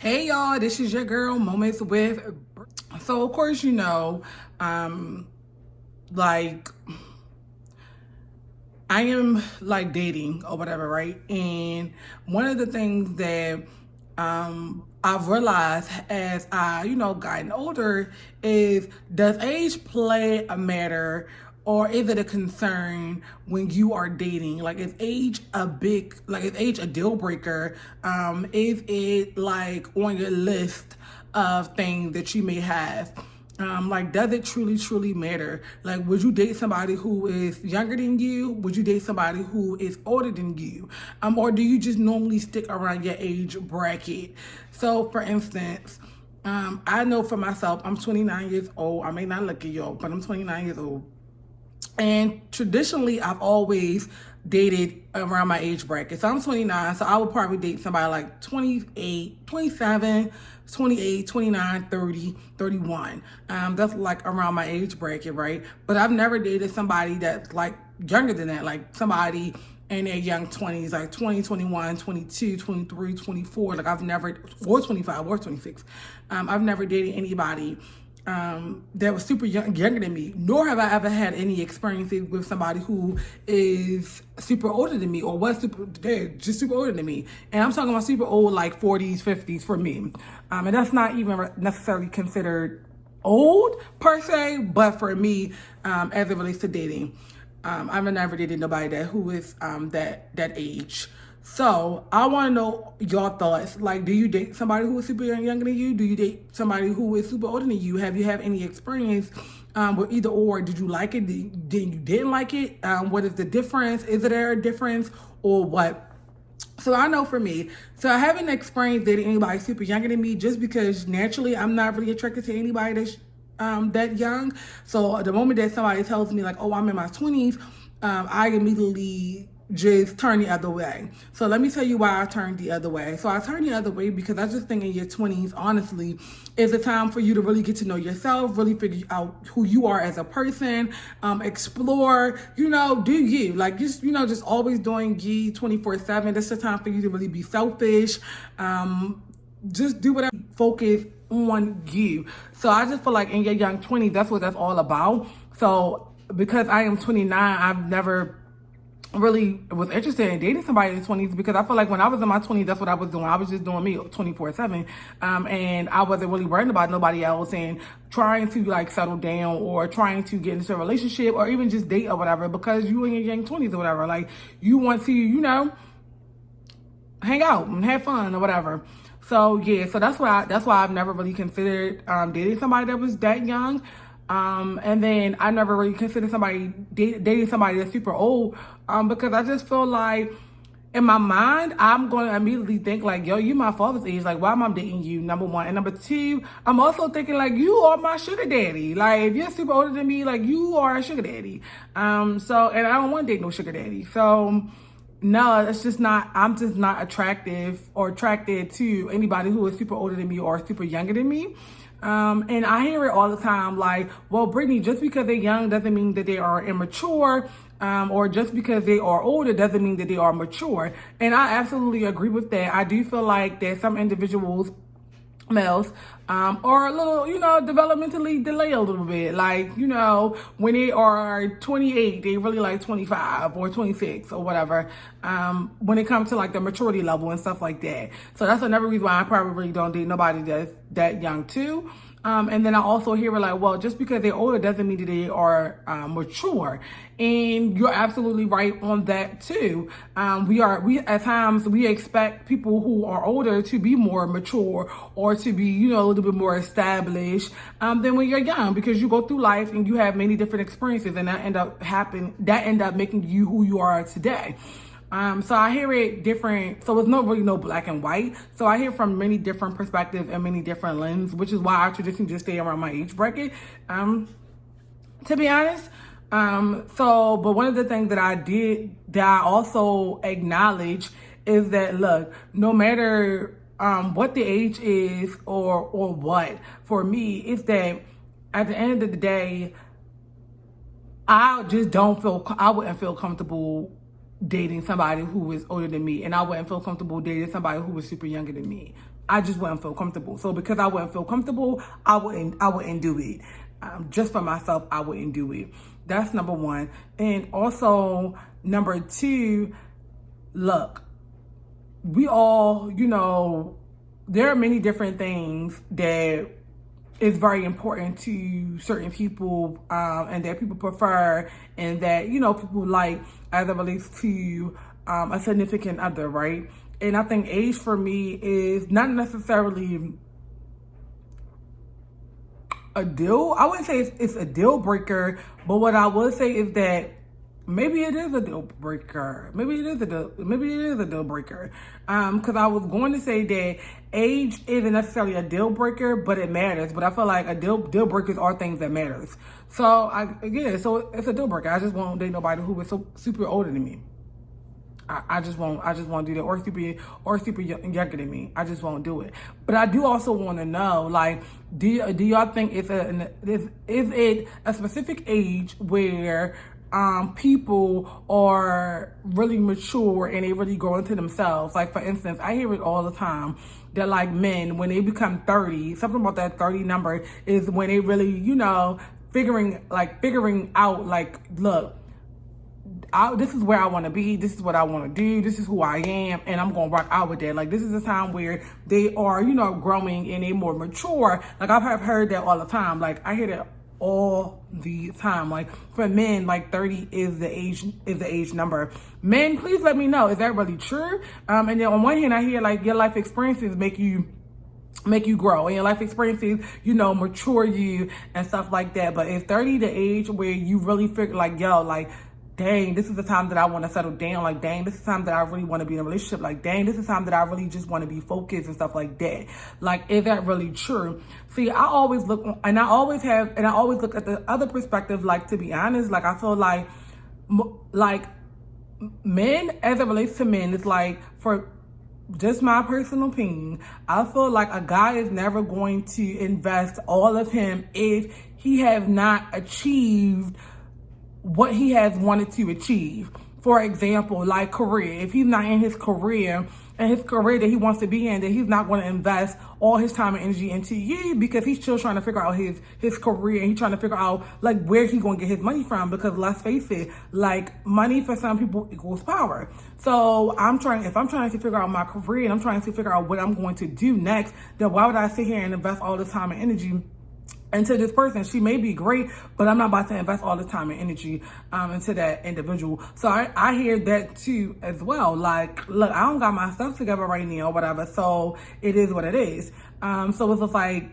Hey y'all, this is your girl Moments with. So of course um, like I am like dating or whatever, right? And one of the things that I've realized as gotten older is, does age play a matter, or is it a concern when you are dating? Like, is age is age a deal breaker? Is it like on your list of things that you may have? Like, does it truly matter? Like, would you date somebody who is younger than you? Would you date somebody who is older than you? Or do you just normally stick around your age bracket? So, for instance, I know for myself, I'm 29 years old. I may not look at y'all, but I'm 29 years old. And traditionally, I've always dated around my age bracket. So I'm 29, so I would probably date somebody like 28, 27, 28, 29, 30, 31. That's like around my age bracket, right? But I've never dated somebody that's like younger than that, like somebody in their young 20s, like 20, 21, 22, 23, 24. Like I've never, or 25 or 26. I've never dated anybody that was super younger than me, nor have I ever had any experiences with somebody who is super older than me, or was just super older than me. And I'm talking about super old, like 40s, 50s for me. And that's not even necessarily considered old per se, but for me, as it relates to dating, I've never dated nobody who is that age. So I want to know your thoughts. Like, do you date somebody who is super younger than you? Do you date somebody who is super older than you? Have you had any experience with either or? Did you like it? Didn't like it? What is the difference? Is there a difference or what? So I know for me, so I haven't experienced dating anybody super younger than me, just because naturally I'm not really attracted to anybody that's that young. So the moment that somebody tells me like, oh, I'm in my 20s, I immediately just turn the other way. So let me tell you why I turned the other way. So I turned the other way because I just think in your 20s, honestly, is a time for you to really get to know yourself, really figure out who you are as a person, explore, do you. Like, just always doing you 24/7. That's the time for you to really be selfish. Just do whatever, focus on you. So I just feel like in your young 20s, that's what that's all about. So because I am 29, I've never really was interested in dating somebody in the 20s, because I feel like when I was in my 20s, that's what I was doing. I was just doing me 24/7. And I wasn't really worrying about nobody else and trying to like settle down or trying to get into a relationship or even just date or whatever, because you in your young 20s or whatever. Like, you want to, hang out and have fun or whatever. So yeah, so that's why I've never really considered dating somebody that was that young. And then I never really considered dating somebody that's super old, because I just feel like in my mind, I'm going to immediately think like, yo, you my father's age. Like, why am I dating you? Number one. And number two, I'm also thinking like, you are my sugar daddy. Like, if you're super older than me, like, you are a sugar daddy. And I don't want to date no sugar daddy. So no, it's just not, I'm just not attracted to anybody who is super older than me or super younger than me. And I hear it all the time, like, well, Brittany, just because they're young doesn't mean that they are immature, or just because they are older doesn't mean that they are mature. And I absolutely agree with that. I do feel like that some individuals, males, are a little, developmentally delayed a little bit. Like, when they are 28, they really like 25 or 26 or whatever, when it comes to like the maturity level and stuff like that. So that's another reason why I probably really don't date nobody that's that young too. And then I also hear it like, well, just because they're older doesn't mean that they are mature. And you're absolutely right on that too. We at times we expect people who are older to be more mature or to be, a little bit more established than when you're young, because you go through life and you have many different experiences, and that end up making you who you are today. So I hear it different. So it's not really no black and white. So I hear from many different perspectives and many different lenses, which is why I traditionally just stay around my age bracket. To be honest. But one of the things that I also acknowledge is that, look, no matter what the age is or what, for me, it's that at the end of the day, I wouldn't feel comfortable dating somebody who is older than me, and I wouldn't feel comfortable dating somebody who was super younger than me. I just wouldn't feel comfortable. So because I wouldn't feel comfortable, I wouldn't do it. Just for myself, I wouldn't do it. That's number one. And also number two, look, we all, there are many different things that is very important to certain people, and that people prefer, and that, people like as it relates to a significant other, right? And I think age for me is not necessarily a deal. I wouldn't say it's a deal breaker, but what I would say is that maybe it is a deal breaker. Maybe it is a deal breaker. Because I was going to say that age isn't necessarily a deal breaker, but it matters. But I feel like a deal breakers are things that matters. So so it's a deal breaker. I just won't date nobody who is so super older than me. I just won't do that, or super younger than me. I just won't do it. But I do also want to know, like, do y'all think is it a specific age where people are really mature and they really grow into themselves? Like, for instance, I hear it all the time that, like, men, when they become 30, something about that 30 number is when they really, figuring out, like, look, this is where I want to be. This is what I want to do. This is who I am, and I'm gonna rock out with that. Like, this is a time where they are, growing and they more mature. Like, I've heard that all the time. Like, I hear that all the time. Like, for men, like 30 is the age number. Men, please let me know, is that really true? And then on one hand, I hear like your life experiences make you grow, and your life experiences, mature you and stuff like that. But is 30 the age where you really figure like, yo, like, dang, this is the time that I want to settle down. Like, dang, this is the time that I really want to be in a relationship. Like, dang, this is the time that I really just want to be focused and stuff like that. Like, is that really true? See, I always look at the other perspective. Like, to be honest, like, I feel like men, as it relates to men, it's like, for just my personal opinion, I feel like a guy is never going to invest all of him if he have not achieved what he has wanted to achieve. For example, like career. If he's not in his career and his career that he wants to be in, then he's not going to invest all his time and energy into you, because he's still trying to figure out his career, and he's trying to figure out like where he's going to get his money from. Because let's face it, like, money for some people equals power. So if I'm trying to figure out my career and I'm trying to figure out what I'm going to do next, then why would I sit here and invest all this time and energy into this person? She may be great, but I'm not about to invest all this time and energy into that individual. So I hear that too as well. Like, look, I don't got my stuff together right now or whatever, so it is what it is. So it's just like,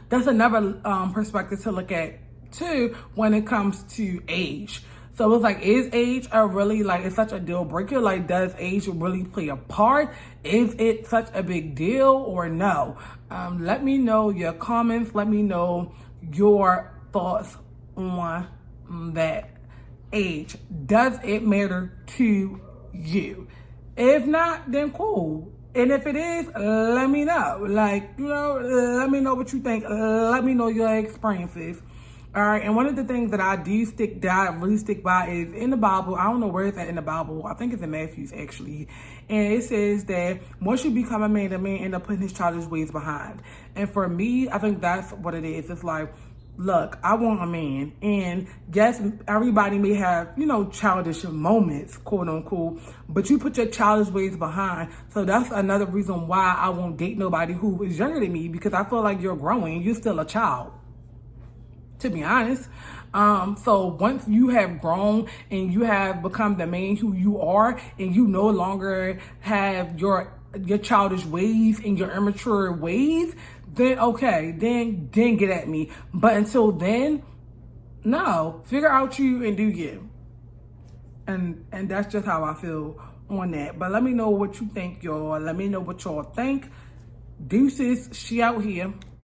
that's another perspective to look at too when it comes to age. So it's like, is age it's such a deal breaker? Like, does age really play a part? Is it such a big deal or no? Let me know your comments. Let me know your thoughts on that age. Does it matter to you? If not, then cool. And if it is, let me know. Like, let me know what you think. Let me know your experiences. All right, and one of the things that I really stick by is in the Bible. I don't know where it's at in the Bible. I think it's in Matthew's, actually. And it says that once you become a man, the man end up putting his childish ways behind. And for me, I think that's what it is. It's like, look, I want a man. And yes, everybody may have, childish moments, quote unquote, but you put your childish ways behind. So that's another reason why I won't date nobody who is younger than me, because I feel like you're growing. You're still a child, to be honest. So once you have grown and you have become the man who you are, and you no longer have your childish ways and your immature ways, then okay, then get at me. But until then, no, figure out you and do you. And that's just how I feel on that. But let me know what you think, y'all. Let me know what y'all think. Deuces, she out here.